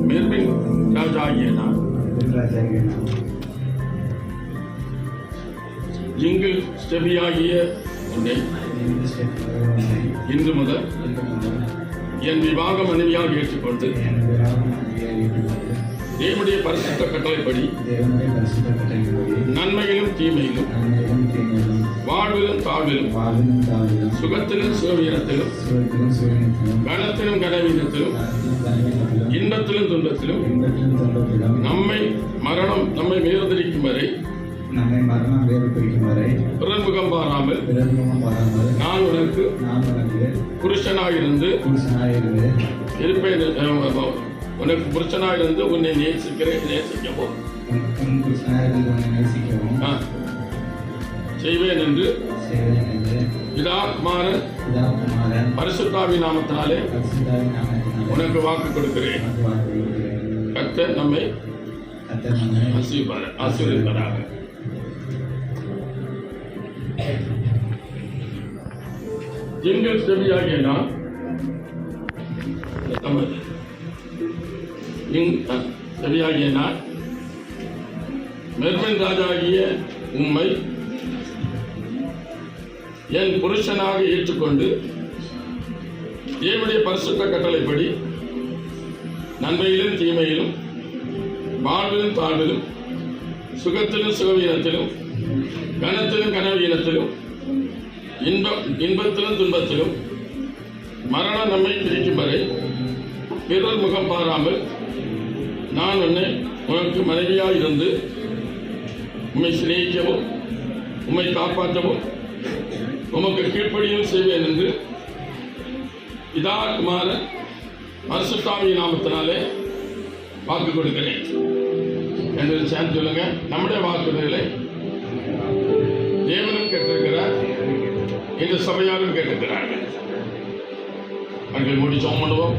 Mervin ராஜாகிய நான் jingle ஸ்டெபியாகிய உன்னை இன்று முதல் என் விவாக மனைவியாக ஏற்றுக்கொண்டு தேவனுடைய பரிசுத்த கட்டளைப்படி நன்மையிலும் தீமையிலும் வாழ்விலும் தாழ்விலும் சுகத்திலும் சுகவீனத்திலும் கனத்திலும் கனவீனத்திலும் இன்பத்திலும் துன்பத்திலும் நம்மை வேறுதிரிக்கும் வரை பிறர்முகம் பாராமல் நான் உனக்கு புருஷனாயிருந்து இருப்பேன். உனக்கு புருஷனாயிருந்து உன்னை நேசிக்கவும் செய்வேன் என்று பிதா குமாரன் பரிசுத்தாவி நாமத்தினாலே உனக்கு வாக்கு கொடுக்கிறேன். கர்த்தர் நம்மை ஆசீர்வதிப்பாராக. ஜிங்கிள் ஸ்டெபியாகிய நான் ஸ்டெபியாகிய நான் மெர்வின் ராஜாகிய உம்மை என் புருஷனாக ஏற்றுக்கொண்டு தேவனுடைய பரிசுத்த கட்டளைப்படி நன்மையிலும் தீமையிலும் வாழ்விலும் தாழ்விலும் சுகத்திலும் சுகவீனத்திலும் கனத்திலும் கனவீனத்திலும் இன்பத்திலும் துன்பத்திலும் மரணம் நம்மை பிரிக்கும் வரை பிறர் முகம் பாராமல் நான் உனக்கு மனைவியாக இருந்து உம்மை சிநேகிக்கவும் உம்மை காப்பாற்றவும் உமக்கு கீழ்ப்படியும் செய்வேன் என்று பிதா குமாரன் பரிசுத்தாவி நாமத்தினாலே வாக்கு கொடுக்கிறேன் என்று சேர்ந்து சொல்லுங்க. நம்முடைய வாக்குறுதிகளை தேவனும் கேட்டிருக்கிறார், இந்த சபையாரும் கேட்டிருக்கிறார்கள். அவர்கள் முடிச்சோம் பண்ணுவோம்.